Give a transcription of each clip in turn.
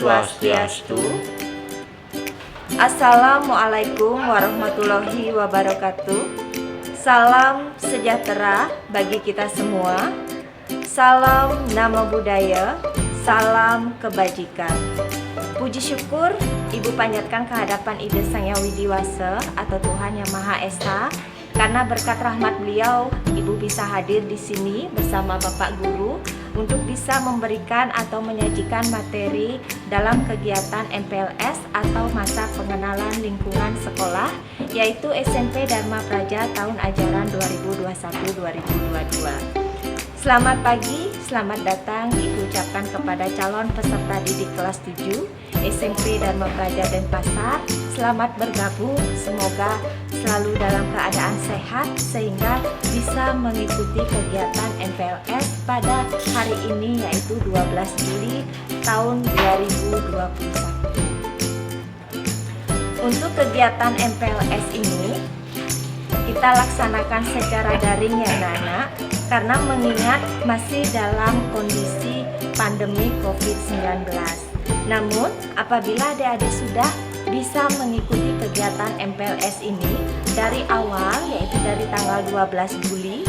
Swastiastu. Assalamualaikum warahmatullahi wabarakatuh. Salam sejahtera bagi kita semua. Salam nama budaya, salam kebajikan. Puji syukur Ibu panjatkan kehadapan Ide Sang Yang Widiwasa atau Tuhan Yang Maha Esa, karena berkat rahmat beliau Ibu bisa hadir di sini bersama Bapak Guru untuk bisa memberikan atau menyajikan materi dalam kegiatan MPLS atau masa pengenalan lingkungan sekolah, yaitu SMP Dharma Praja tahun ajaran 2021-2022. Selamat pagi, selamat datang Ibu ucapkan kepada calon peserta didik kelas 7 SMP Dharma Praja Denpasar. Selamat bergabung, semoga selalu dalam keadaan sehat sehingga bisa mengikuti kegiatan MPLS pada hari ini, yaitu 12 Juli tahun 2021. Untuk kegiatan MPLS ini kita laksanakan secara daring ya anak-anak, karena mengingat masih dalam kondisi pandemi COVID-19. Namun apabila adik-adik sudah bisa mengikuti kegiatan MPLS ini dari awal, yaitu dari tanggal 12 Juli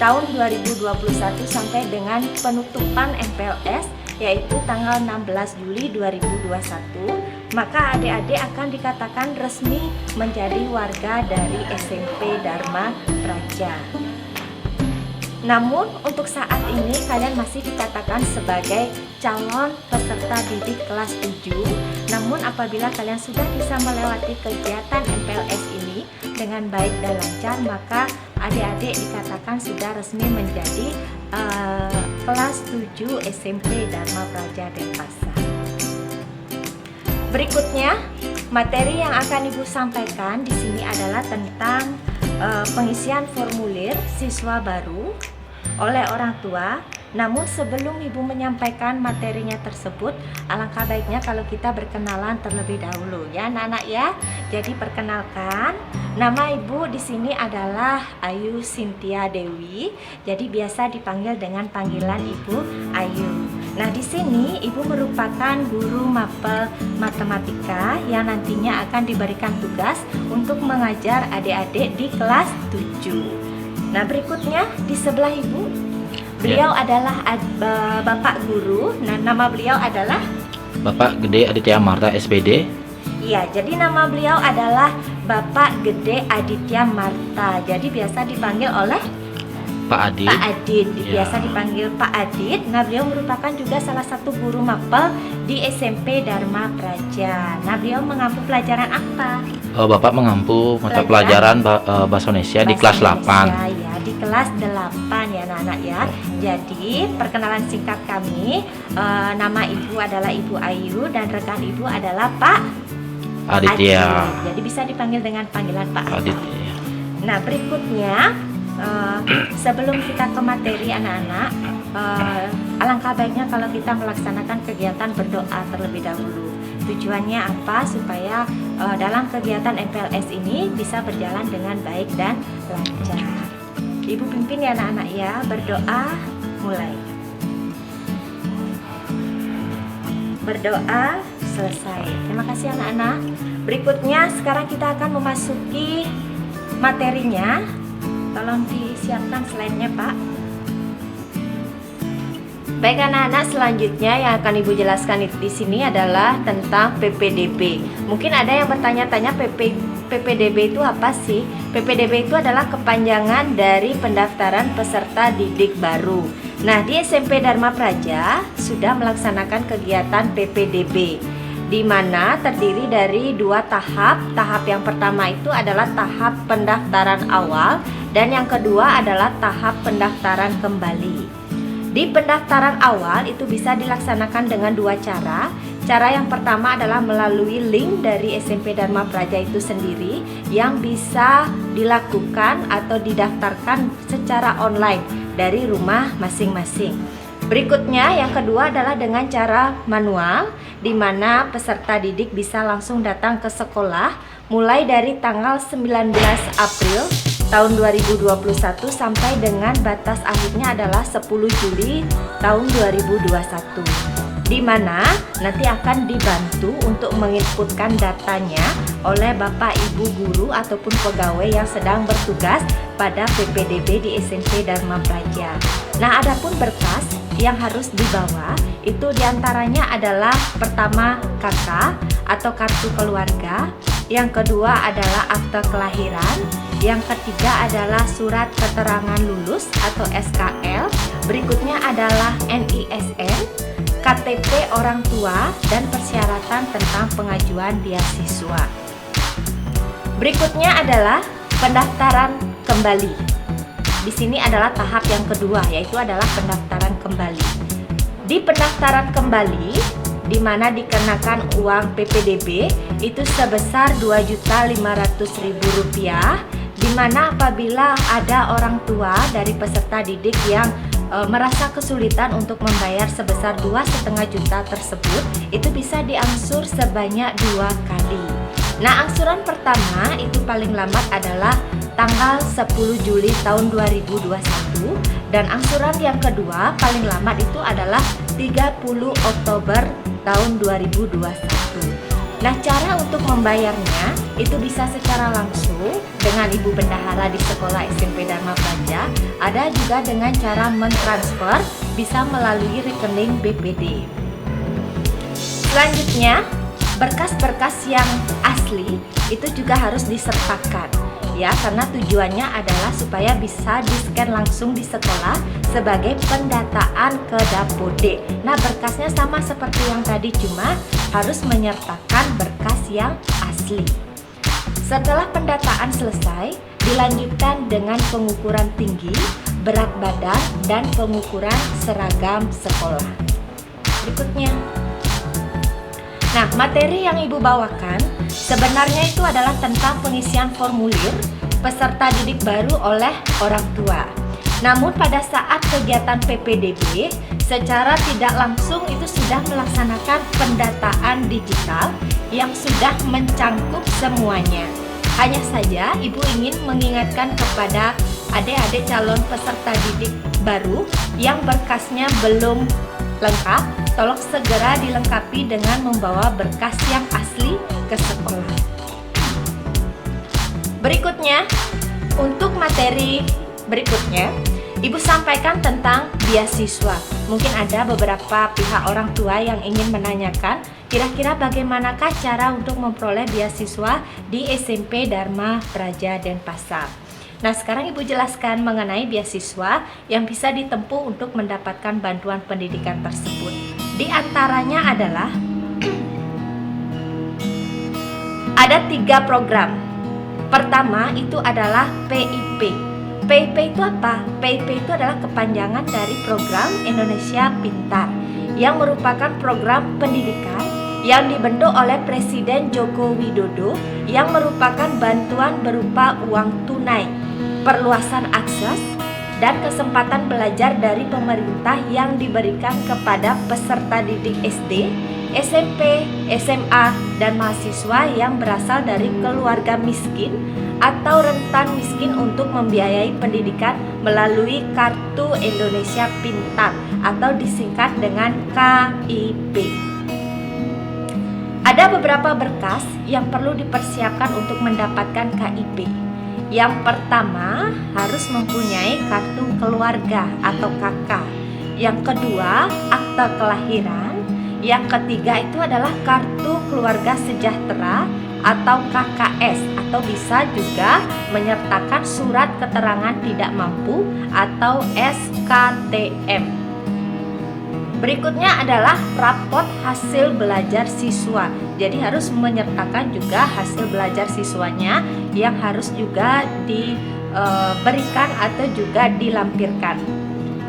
tahun 2021 sampai dengan penutupan MPLS yaitu tanggal 16 Juli 2021, maka adik-adik akan dikatakan resmi menjadi warga dari SMP Dharma Praja. Namun untuk saat ini kalian masih dikatakan sebagai calon peserta didik kelas 7. Namun apabila kalian sudah bisa melewati kegiatan MPLS ini dengan baik dan lancar, maka adik-adik dikatakan sudah resmi menjadi kelas 7 SMP Dharma Praja Denpasar. Berikutnya, materi yang akan Ibu sampaikan di sini adalah tentang pengisian formulir siswa baru oleh orang tua. Namun sebelum Ibu menyampaikan materinya tersebut, alangkah baiknya kalau kita berkenalan terlebih dahulu ya anak-anak ya. Jadi perkenalkan, nama Ibu di sini adalah Ayu Cynthia Dewi. Jadi biasa dipanggil dengan panggilan Ibu Ayu. Nah, di sini Ibu merupakan guru mapel matematika yang nantinya akan diberikan tugas untuk mengajar adik-adik di kelas 7. Nah, berikutnya di sebelah Ibu, beliau adalah Bapak Guru. Nah, nama beliau adalah Bapak Gede Aditya Marta SPD. Iya, jadi nama beliau adalah Bapak Gede Aditya Marta. Jadi biasa dipanggil oleh Pak Adit. Pak Adit, Ya. biasa dipanggil Pak Adit. Nah, beliau merupakan juga salah satu guru mapel di SMP Dharma Praja. Nah, beliau mengampu pelajaran apa? Bapak mengampu mata pelajaran Bahasa Indonesia di kelas 8. Ya, di kelas 8 ya anak-anak ya. Jadi, perkenalan singkat kami, nama Ibu adalah Ibu Ayu dan rekan Ibu adalah Pak Aditya. Adit. Jadi bisa dipanggil dengan panggilan Pak Adit. Aditya. Nah, berikutnya sebelum kita ke materi anak-anak, alangkah baiknya kalau kita melaksanakan kegiatan berdoa terlebih dahulu. Tujuannya apa? Supaya dalam kegiatan MPLS ini bisa berjalan dengan baik dan lancar. Ibu pimpin ya anak-anak ya, berdoa mulai. Berdoa selesai. Terima kasih anak-anak. Berikutnya sekarang kita akan memasuki materinya. Tolong disiapkan slide-nya, Pak. Baik anak-anak, selanjutnya yang akan Ibu jelaskan di sini adalah tentang PPDB. Mungkin ada yang bertanya-tanya PPDB itu apa sih? PPDB itu adalah kepanjangan dari pendaftaran peserta didik baru. Nah, di SMP Dharma Praja sudah melaksanakan kegiatan PPDB, di mana terdiri dari 2 tahap. Tahap yang pertama itu adalah tahap pendaftaran awal dan yang kedua adalah tahap pendaftaran kembali. Di pendaftaran awal itu bisa dilaksanakan dengan 2 cara. Cara yang pertama adalah melalui link dari SMP Dharma Praja itu sendiri yang bisa dilakukan atau didaftarkan secara online dari rumah masing-masing. Berikutnya yang kedua adalah dengan cara manual, di mana peserta didik bisa langsung datang ke sekolah mulai dari tanggal 19 April tahun 2021 sampai dengan batas akhirnya adalah 10 Juli tahun 2021. di mana nanti akan dibantu untuk menginputkan datanya oleh Bapak Ibu guru ataupun pegawai yang sedang bertugas pada PPDB di SMP Dharma Praja. Nah, adapun berkas yang harus dibawa itu diantaranya adalah pertama KK atau kartu keluarga, yang kedua adalah akte kelahiran, yang ketiga adalah surat keterangan lulus atau SKL, berikutnya adalah NISN, KTP orang tua, dan persyaratan tentang pengajuan beasiswa. Berikutnya adalah pendaftaran kembali. Di sini adalah tahap yang kedua, yaitu adalah pendaftaran kembali. Di pendaftaran kembali, di mana dikenakan uang PPDB itu sebesar Rp2.500.000, di mana apabila ada orang tua dari peserta didik yang merasa kesulitan untuk membayar sebesar 2,5 juta tersebut, itu bisa diangsur sebanyak 2 kali. Nah, angsuran pertama itu paling lambat adalah tanggal 10 Juli tahun 2021, dan angsuran yang kedua paling lambat itu adalah 30 Oktober tahun 2021. Nah, cara untuk membayarnya itu bisa secara langsung dengan Ibu Bendahara di sekolah SMP Dharma Praja, ada juga dengan cara mentransfer bisa melalui rekening BPD. Selanjutnya, berkas-berkas yang asli itu juga harus disertakan, ya, karena tujuannya adalah supaya bisa di-scan langsung di sekolah sebagai pendataan ke Dapode. Nah, berkasnya sama seperti yang tadi, cuma harus menyertakan berkas yang asli. Setelah pendataan selesai, dilanjutkan dengan pengukuran tinggi, berat badan, dan pengukuran seragam sekolah. Berikutnya. Nah, materi yang Ibu bawakan sebenarnya itu adalah tentang pengisian formulir peserta didik baru oleh orang tua. Namun pada saat kegiatan PPDB, secara tidak langsung itu sudah melaksanakan pendataan digital yang sudah mencangkup semuanya. Hanya saja Ibu ingin mengingatkan kepada adik-adik calon peserta didik baru yang berkasnya belum lengkap, tolong segera dilengkapi dengan membawa berkas yang asli ke sekolah. Berikutnya, untuk materi berikutnya, Ibu sampaikan tentang beasiswa. Mungkin ada beberapa pihak orang tua yang ingin menanyakan, kira-kira bagaimanakah cara untuk memperoleh beasiswa di SMP Dharma Praja Denpasar. Nah, sekarang Ibu jelaskan mengenai beasiswa yang bisa ditempuh untuk mendapatkan bantuan pendidikan tersebut. Di antaranya adalah ada 3 program. Pertama itu adalah PIP. PIP itu apa? PIP itu adalah kepanjangan dari Program Indonesia Pintar, yang merupakan program pendidikan yang dibentuk oleh Presiden Joko Widodo, yang merupakan bantuan berupa uang tunai, perluasan akses, dan kesempatan belajar dari pemerintah yang diberikan kepada peserta didik SD, SMP, SMA, dan mahasiswa yang berasal dari keluarga miskin atau rentan miskin untuk membiayai pendidikan melalui Kartu Indonesia Pintar atau disingkat dengan KIP. Ada beberapa berkas yang perlu dipersiapkan untuk mendapatkan KIP. Yang pertama, harus mempunyai kartu keluarga atau KK. Yang kedua, akte kelahiran. Yang ketiga itu adalah kartu keluarga sejahtera atau KKS, atau bisa juga menyertakan surat keterangan tidak mampu atau SKTM. Berikutnya adalah raport hasil belajar siswa. Jadi harus menyertakan juga hasil belajar siswanya yang harus juga diberikan atau juga dilampirkan.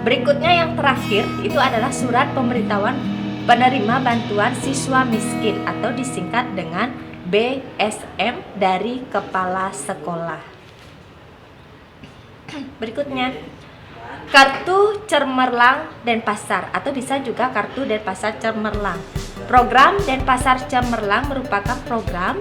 Berikutnya yang terakhir itu adalah surat pemberitahuan penerima bantuan siswa miskin atau disingkat dengan BSM dari kepala sekolah. Berikutnya, kartu Cemerlang Denpasar atau bisa juga kartu Denpasar Cemerlang. Program Denpasar Cemerlang merupakan program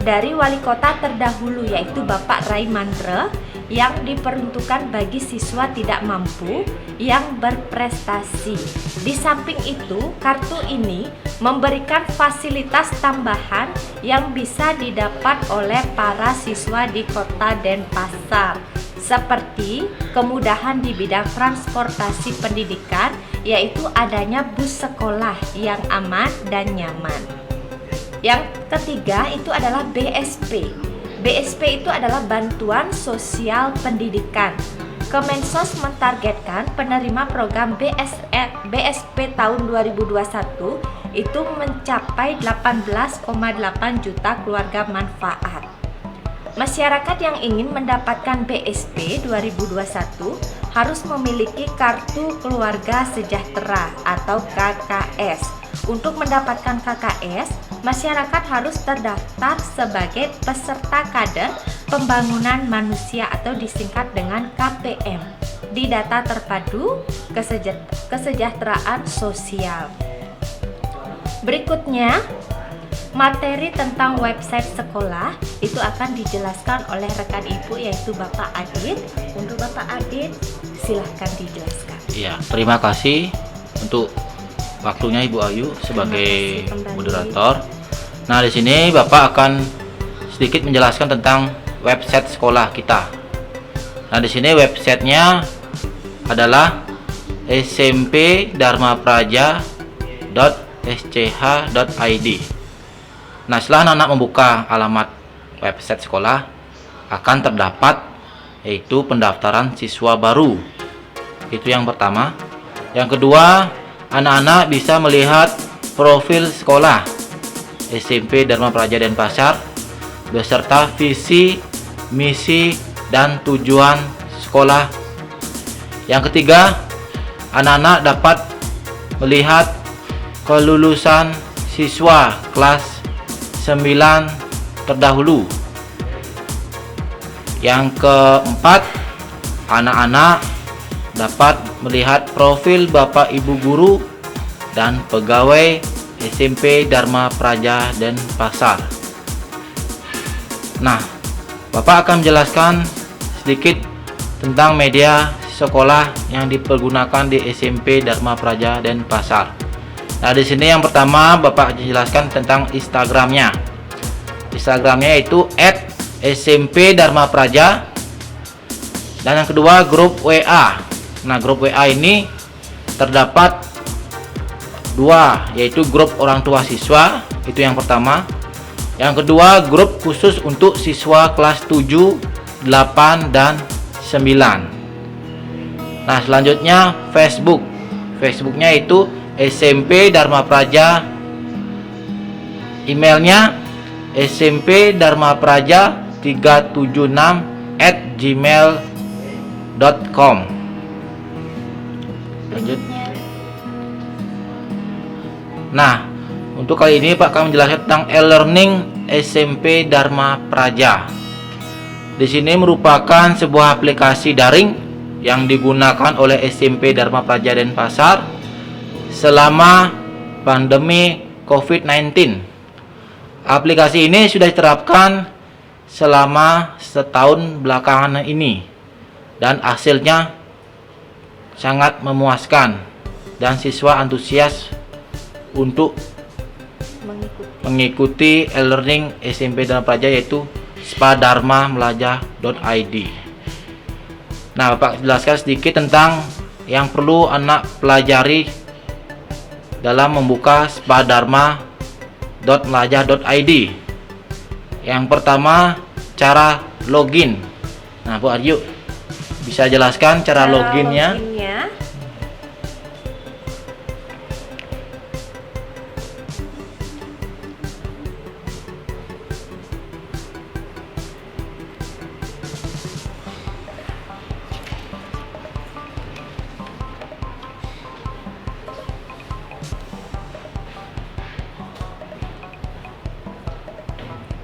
dari wali kota terdahulu, yaitu Bapak Rai Mandre, yang diperuntukkan bagi siswa tidak mampu yang berprestasi. Di samping itu, kartu ini memberikan fasilitas tambahan yang bisa didapat oleh para siswa di Kota Denpasar, seperti kemudahan di bidang transportasi pendidikan, yaitu adanya bus sekolah yang aman dan nyaman. Yang ketiga itu adalah BSP. BSP itu adalah bantuan sosial pendidikan. Kemensos mentargetkan penerima program BSP tahun 2021 itu mencapai 18,8 juta keluarga manfaat. Masyarakat yang ingin mendapatkan BSP 2021 harus memiliki kartu keluarga sejahtera atau KKS. Untuk mendapatkan KKS, masyarakat harus terdaftar sebagai peserta kader pembangunan manusia atau disingkat dengan KPM di data terpadu kesejahteraan sosial. Berikutnya, materi tentang website sekolah itu akan dijelaskan oleh rekan ibu yaitu Bapak Adit. Untuk Bapak Adit, silahkan dijelaskan. Iya, terima kasih untuk waktunya Ibu Ayu sebagai moderator. Nah, di sini Bapak akan sedikit menjelaskan tentang website sekolah kita. Nah, di sini websitenya adalah smpdharmapraja.sch.id. Nah, setelah anak-anak membuka alamat website sekolah, akan terdapat yaitu pendaftaran siswa baru. Itu yang pertama. Yang kedua, anak-anak bisa melihat profil sekolah SMP Dharma Praja Denpasar beserta visi, misi, dan tujuan sekolah. Yang ketiga, anak-anak dapat melihat kelulusan siswa kelas 9 terdahulu. Yang keempat, anak-anak dapat melihat profil Bapak Ibu guru dan pegawai SMP Dharma Praja Denpasar. Nah, Bapak akan menjelaskan sedikit tentang media sekolah yang dipergunakan di SMP Dharma Praja Denpasar. Nah, di sini yang pertama Bapak jelaskan tentang Instagramnya. Instagramnya itu @SMP Dharma Praja. Dan yang kedua grup WA. Nah, grup WA ini terdapat dua, yaitu grup orang tua siswa, itu yang pertama. Yang kedua, grup khusus untuk siswa kelas 7, 8, dan 9. Nah, selanjutnya Facebook. Facebooknya itu SMP Dharma Praja. Emailnya smpdharmapraja376@gmail.com. Lanjut. Nah, untuk kali ini Pak akan menjelaskan tentang e-learning SMP Dharma Praja. Di sini merupakan sebuah aplikasi daring yang digunakan oleh SMP Dharma Praja Denpasar selama pandemi COVID-19. Aplikasi ini sudah diterapkan selama setahun belakangan ini dan hasilnya sangat memuaskan dan siswa antusias untuk mengikuti e-learning SMP Dharma Praja yaitu spadharma.melaja.id. Nah, Bapak jelaskan sedikit tentang yang perlu anak pelajari dalam membuka spadharma.melaja.id. Yang pertama, cara login. Nah, Bu Aryu bisa jelaskan cara loginnya?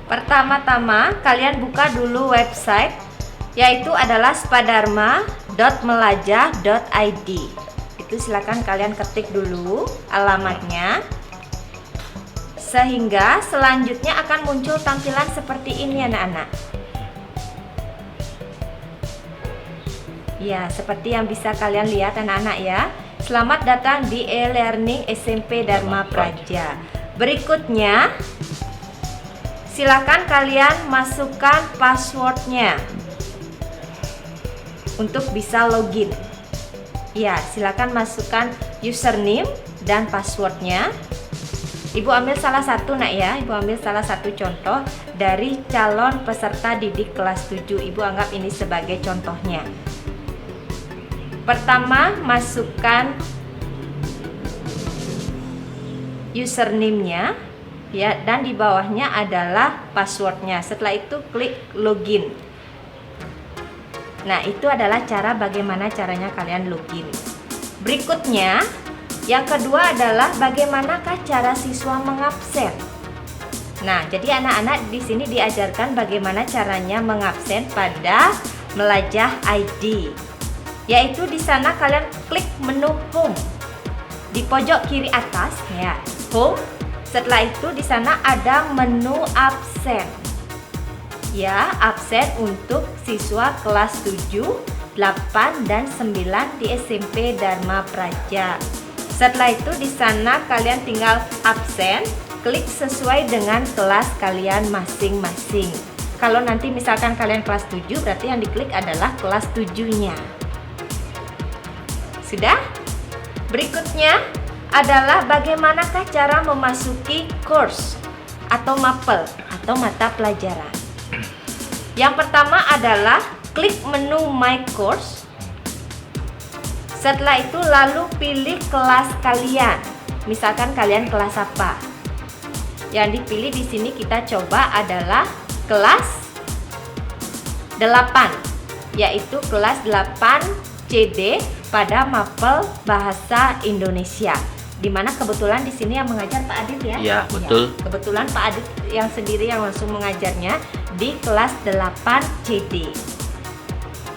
Pertama-tama kalian buka dulu website, yaitu adalah spadharma.melaja.id. Itu silakan kalian ketik dulu alamatnya, sehingga selanjutnya akan muncul tampilan seperti ini anak-anak. Ya, seperti yang bisa kalian lihat anak-anak ya. Selamat datang di e-learning SMP Dharma Praja. Berikutnya, silakan kalian masukkan passwordnya untuk bisa login. Ya, silakan masukkan username dan passwordnya. Ibu ambil salah satu nak ya, Ibu ambil salah satu contoh dari calon peserta didik kelas 7. Ibu anggap ini sebagai contohnya. Pertama, masukkan username-nya ya, dan di bawahnya adalah passwordnya. Setelah itu klik login. Nah, itu adalah cara bagaimana caranya kalian login. Berikutnya, yang kedua adalah bagaimanakah cara siswa mengabsen. Nah, jadi anak-anak di sini diajarkan bagaimana caranya mengabsen pada Melajah ID. Yaitu di sana kalian klik menu home di pojok kiri atas ya, home. Setelah itu di sana ada menu absen. Ya, absen untuk siswa kelas 7, 8 dan 9 di SMP Dharma Praja. Setelah itu di sana kalian tinggal absen, klik sesuai dengan kelas kalian masing-masing. Kalau nanti misalkan kalian kelas 7, berarti yang diklik adalah kelas 7-nya. Sudah? Berikutnya adalah bagaimanakah cara memasuki course atau mapel atau mata pelajaran. Yang pertama adalah klik menu My Course. Setelah itu lalu pilih kelas kalian. Misalkan kalian kelas apa? Yang dipilih di sini kita coba adalah kelas 8, yaitu kelas 8 CD pada mapel bahasa Indonesia. Dimana kebetulan di sini yang mengajar Pak Adit ya? Iya, betul. Ya, kebetulan Pak Adit yang sendiri yang langsung mengajarnya di kelas 8 CD.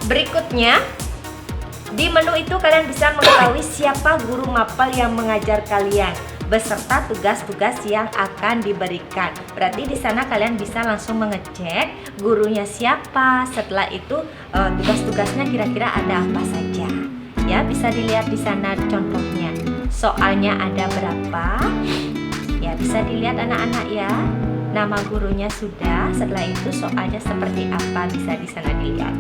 Berikutnya, di menu itu kalian bisa mengetahui siapa guru mapel yang mengajar kalian beserta tugas-tugas yang akan diberikan. Berarti di sana kalian bisa langsung mengecek gurunya siapa. Setelah itu tugas-tugasnya kira-kira ada apa saja. Ya, bisa dilihat di sana contohnya. Soalnya ada berapa? Ya, bisa dilihat anak-anak ya. Nama gurunya sudah. Setelah itu soalnya seperti apa bisa di sana dilihat.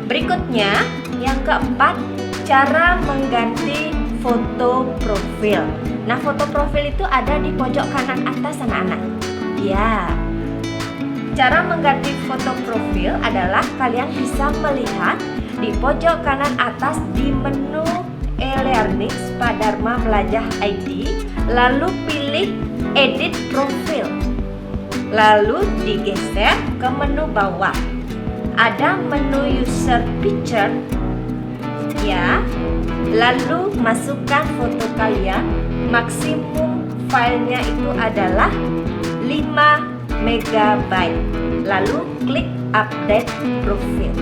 Berikutnya, yang keempat, cara mengganti foto profil. Nah, foto profil itu ada di pojok kanan atas anak-anak. Ya. Cara mengganti foto profil adalah kalian bisa melihat di pojok kanan atas di menu e-learning Dharma Melajah ID, lalu pilih edit profil. Lalu digeser ke menu bawah. Ada menu user picture. Ya. Lalu masukkan foto kalian. Maksimum filenya itu adalah 5 MB. Lalu klik update profil.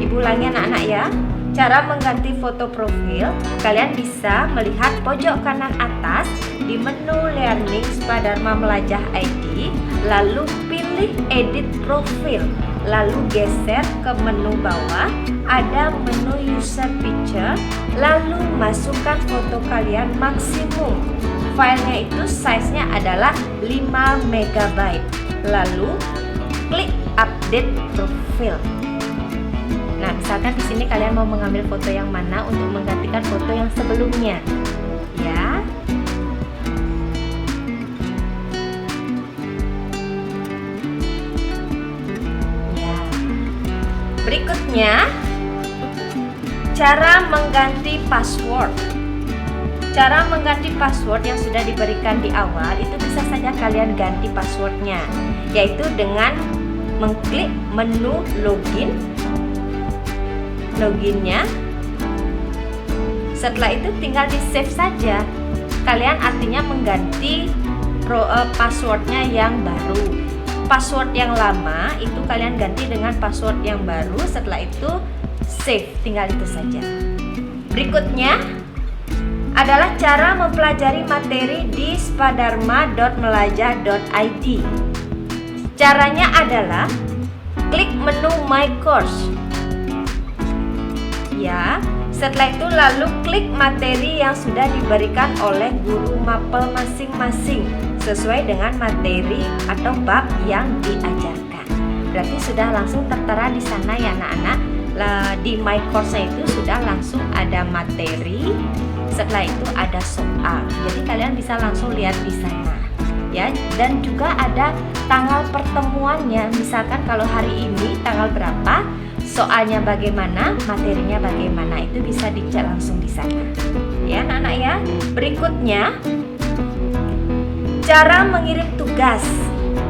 Ibu ulangi anak-anak ya. Cara mengganti foto profil, kalian bisa melihat pojok kanan atas di menu Learning Dharma Melajah ID, lalu pilih edit profil. Lalu geser ke menu bawah, ada menu user picture, lalu masukkan foto kalian maksimum. Filenya itu size-nya adalah 5 MB. Lalu klik update profil. Nah, misalkan di sini kalian mau mengambil foto yang mana untuk menggantikan foto yang sebelumnya. Ya. Berikutnya, cara mengganti password. Cara mengganti password yang sudah diberikan di awal itu bisa saja kalian ganti passwordnya, yaitu dengan mengklik menu loginnya. Setelah itu tinggal di save saja. Kalian artinya mengganti passwordnya yang baru. Password yang lama itu kalian ganti dengan password yang baru. Setelah itu save, tinggal itu saja. Berikutnya adalah cara mempelajari materi di spadharma.melajah.id. Caranya adalah klik menu My Course. Ya, setelah itu lalu klik materi yang sudah diberikan oleh guru mapel masing-masing sesuai dengan materi atau bab yang diajarkan. Berarti sudah langsung tertera di sana ya anak-anak. Di My Course itu sudah langsung ada materi, setelah itu ada soal. Jadi kalian bisa langsung lihat di sana. Ya, dan juga ada tanggal pertemuannya. Misalkan kalau hari ini tanggal berapa, soalnya bagaimana, materinya bagaimana, itu bisa dicek langsung di sana. Ya, anak-anak ya. Berikutnya, cara mengirim tugas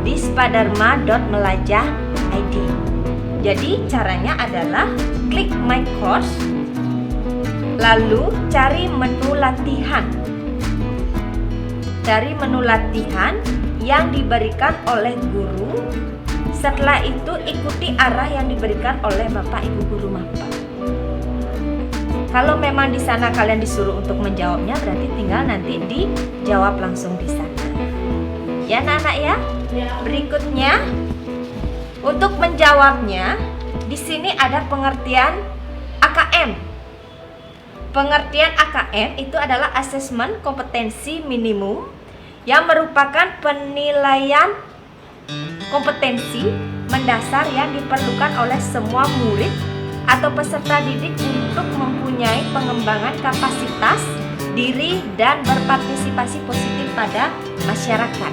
di spadharma.melajah.id. Jadi caranya adalah klik My Course, lalu cari menu latihan. Cari menu latihan yang diberikan oleh guru. Setelah itu ikuti arah yang diberikan oleh Bapak Ibu guru mapel. Kalau memang di sana kalian disuruh untuk menjawabnya, berarti tinggal nanti dijawab langsung di sana. Ya anak-anak ya. Berikutnya, untuk menjawabnya, di sini ada pengertian AKM. Pengertian AKM itu adalah asesmen kompetensi minimum yang merupakan penilaian kompetensi mendasar yang diperlukan oleh semua murid atau peserta didik untuk mempunyai pengembangan kapasitas diri dan berpartisipasi positif pada masyarakat.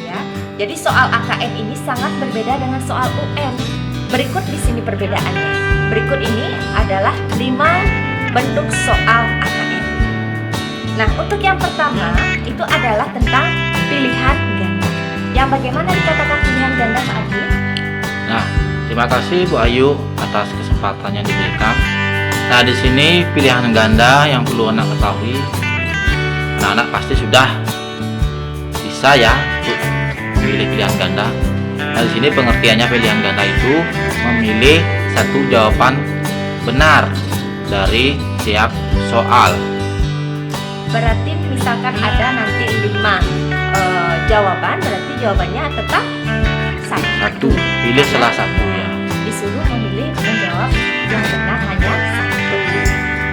Ya. Jadi soal AKM ini sangat berbeda dengan soal UN. Berikut di sini perbedaannya. Berikut ini adalah 5 bentuk soal AKM. Nah, untuk yang pertama itu adalah tentang pilihan ganda. Yang bagaimana dikatakan pilihan ganda, Pak Adi? Nah, terima kasih Bu Ayu atas kesempatan yang diberikan. Nah, di sini pilihan ganda yang perlu anak ketahui. Anak-anak pasti sudah bisa ya untuk memilih pilihan ganda. Nah, di sini pengertiannya pilihan ganda itu memilih satu jawaban benar dari setiap soal. Berarti misalkan ada nanti 5 jawaban, berarti jawabannya tetap Satu, pilih salah satu ya. Disuruh memilih menjawab yang benar hanya satu.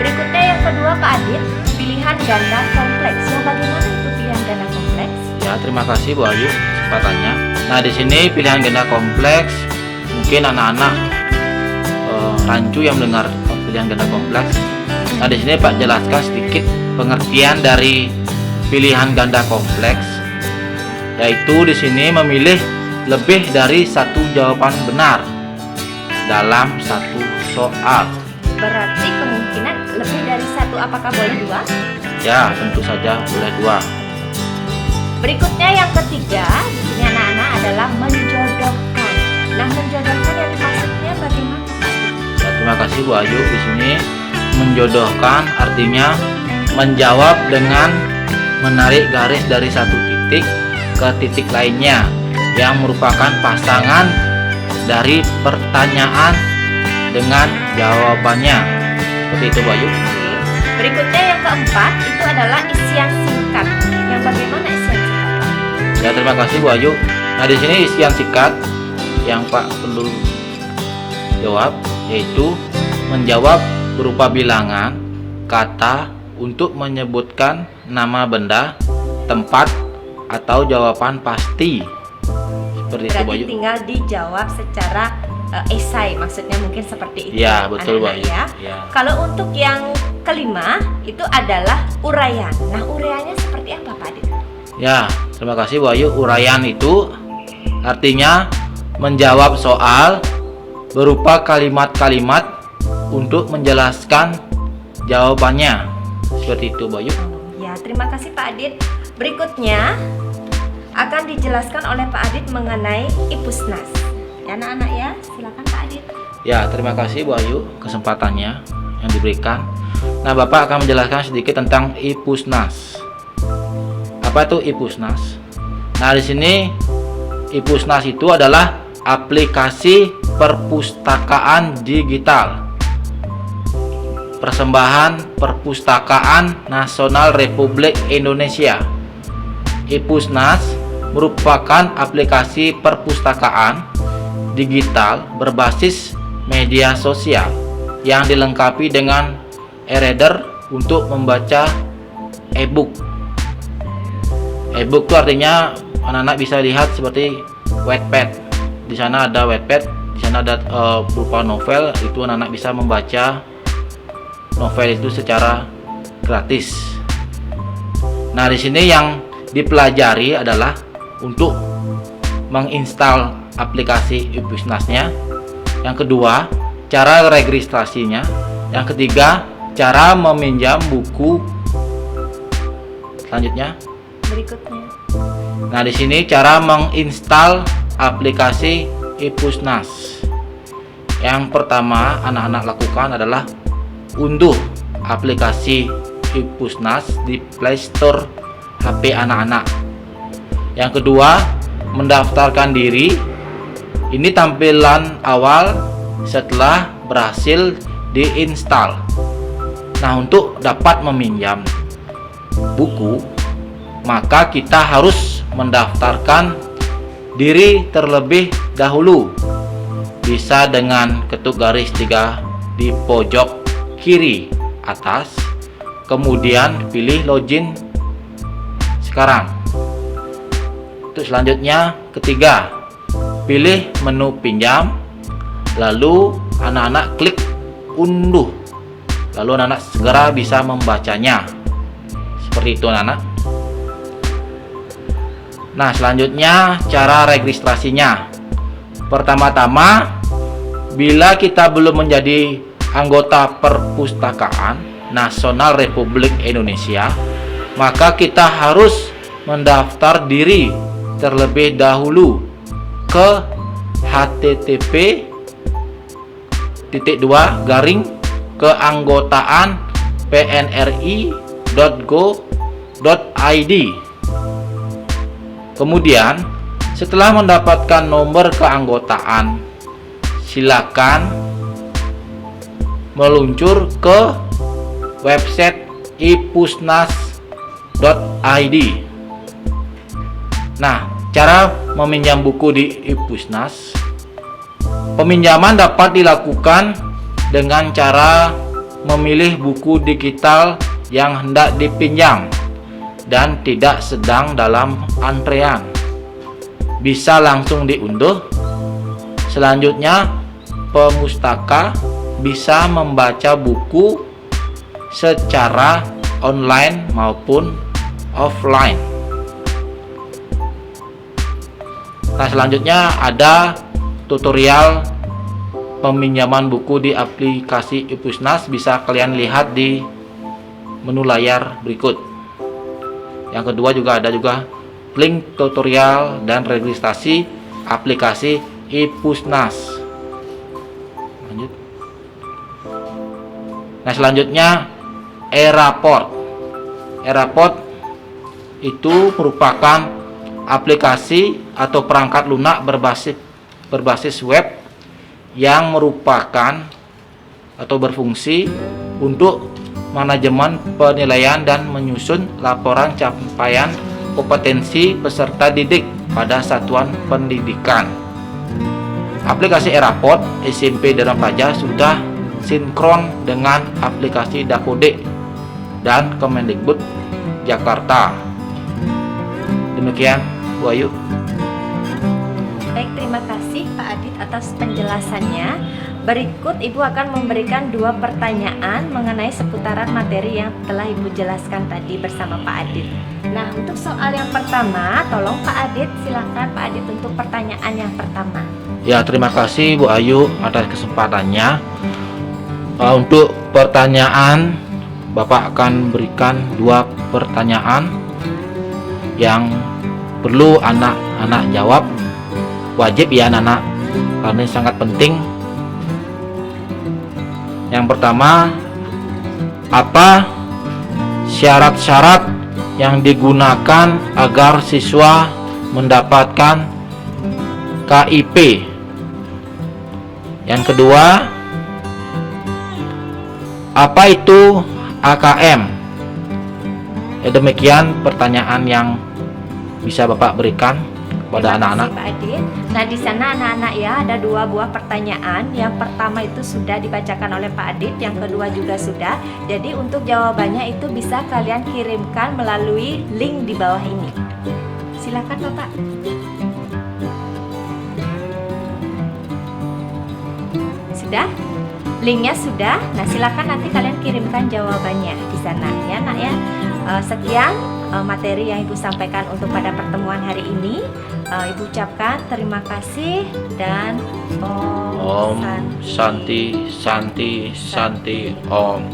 Berikutnya yang kedua Pak Adit, pilihan ganda kompleks. Yang bagaimana itu pilihan ganda kompleks? Ya, terima kasih Bu Ayu kesempatannya. Nah, di sini pilihan ganda kompleks, mungkin anak-anak rancu yang mendengar pilihan ganda kompleks. Nah, di sini Pak jelaskan sedikit pengertian dari pilihan ganda kompleks, yaitu di sini memilih lebih dari satu jawaban benar dalam satu soal. Berarti kemungkinan lebih dari satu, apakah boleh 2? Ya, tentu saja boleh 2. Berikutnya yang ketiga, ini anak-anak adalah menjodohkan. Nah, menjodohkan yang maksudnya bagaimana? Ya, terima kasih Bu Ayu. Di sini menjodohkan artinya menjawab dengan menarik garis dari satu titik ke titik lainnya yang merupakan pasangan dari pertanyaan dengan jawabannya. Seperti itu Bu Ayu. Berikutnya yang keempat itu adalah isian singkat. Yang bagaimana isian singkat? Ya, terima kasih Bu Ayu. Nah, di sini isian singkat yang Pak perlu jawab yaitu menjawab berupa bilangan, kata untuk menyebutkan nama benda, tempat, atau jawaban pasti. Seperti itu Bu Berarti Ayu. tinggal dijawab secara esai, maksudnya mungkin seperti itu. Ya, betul Bu Ayu. anak-anak ya. Ya. Kalau untuk yang kelima itu adalah uraian. Nah, uraiannya seperti apa Pak Adit? Ya, terima kasih Bu Ayu. Uraian itu artinya menjawab soal berupa kalimat-kalimat untuk menjelaskan jawabannya. Seperti itu Bu Ayu. Ya, terima kasih Pak Adit. Berikutnya akan dijelaskan oleh Pak Adit mengenai IPUSNAS. Ya anak-anak ya, silakan Pak Adit. Ya, terima kasih Bu Ayu kesempatannya yang diberikan. Nah, Bapak akan menjelaskan sedikit tentang IPUSNAS. Apa itu IPUSNAS? Nah, di sini IPUSNAS itu adalah aplikasi perpustakaan digital persembahan Perpustakaan Nasional Republik Indonesia. IPUSNAS merupakan aplikasi perpustakaan digital berbasis media sosial yang dilengkapi dengan e-reader untuk membaca e-book. E-book itu artinya anak-anak bisa lihat seperti Wattpad. Di sana ada Wattpad, di sana ada berupa novel, itu anak-anak bisa membaca novel itu secara gratis. Nah, di sini yang dipelajari adalah untuk menginstal aplikasi e-Pusnas-nya. Yang kedua, cara registrasinya. Yang ketiga, cara meminjam buku. Selanjutnya, Berikutnya. nah di sini cara menginstal aplikasi e-Pusnas. Yang pertama anak-anak lakukan adalah unduh aplikasi e-Pusnas di Play Store HP anak-anak. Yang kedua, mendaftarkan diri. Ini tampilan awal setelah berhasil diinstal. Nah, untuk dapat meminjam buku, maka kita harus mendaftarkan diri terlebih dahulu. Bisa dengan ketuk garis 3 di pojok kiri atas, kemudian pilih login sekarang. Untuk selanjutnya, ketiga, pilih menu pinjam, lalu anak-anak klik unduh, lalu anak-anak segera bisa membacanya. Seperti itu anak-anak. Nah, selanjutnya cara registrasinya. Pertama-tama, bila kita belum menjadi anggota Perpustakaan Nasional Republik Indonesia, maka kita harus mendaftar diri terlebih dahulu ke http://keanggotaan.pnri.go.id. Kemudian, setelah mendapatkan nomor keanggotaan, silakan meluncur ke website ipusnas.id. Nah, cara meminjam buku di e-Pusnas. Peminjaman dapat dilakukan dengan cara memilih buku digital yang hendak dipinjam dan tidak sedang dalam antrean. Bisa langsung diunduh. Selanjutnya, pemustaka bisa membaca buku secara online maupun offline. Nah, selanjutnya ada tutorial peminjaman buku di aplikasi e-Pusnas, bisa kalian lihat di menu layar berikut. Yang kedua juga ada link tutorial dan registrasi aplikasi e-Pusnas. Lanjut. Nah, selanjutnya e-Raport. E-Raport itu merupakan aplikasi atau perangkat lunak berbasis web yang merupakan atau berfungsi untuk manajemen penilaian dan menyusun laporan capaian kompetensi peserta didik pada satuan pendidikan. Aplikasi e-Raport SMP Dharma Praja sudah sinkron dengan aplikasi Dapodik dan Kemendikbud Jakarta. Demikian, Bu Ayu. Baik, terima kasih Pak Adit atas penjelasannya. Berikut Ibu akan memberikan 2 pertanyaan mengenai seputaran materi yang telah Ibu jelaskan tadi bersama Pak Adit. Nah, untuk soal yang pertama, tolong Pak Adit, silakan Pak Adit untuk pertanyaan yang pertama. Ya, terima kasih Bu Ayu atas kesempatannya. Untuk pertanyaan, Bapak akan berikan 2 pertanyaan yang perlu anak-anak jawab. Wajib ya anak-anak, karena ini sangat penting. Yang pertama, apa syarat-syarat yang digunakan agar siswa mendapatkan KIP? Yang kedua, apa itu AKM? Ya, demikian pertanyaan yang bisa Bapak berikan kepada Terima anak-anak? kasih, Pak Adit. Nah, di sana anak-anak ya ada 2 buah pertanyaan. Yang pertama itu sudah dibacakan oleh Pak Adit, yang kedua juga sudah. Jadi untuk jawabannya itu bisa kalian kirimkan melalui link di bawah ini. Silakan Bapak. Sudah? Linknya sudah. Nah, silakan nanti kalian kirimkan jawabannya di sana ya, Nak ya. Sekian materi yang Ibu sampaikan untuk pada pertemuan hari ini. Ibu ucapkan terima kasih dan Om Santi Santi Santi Om.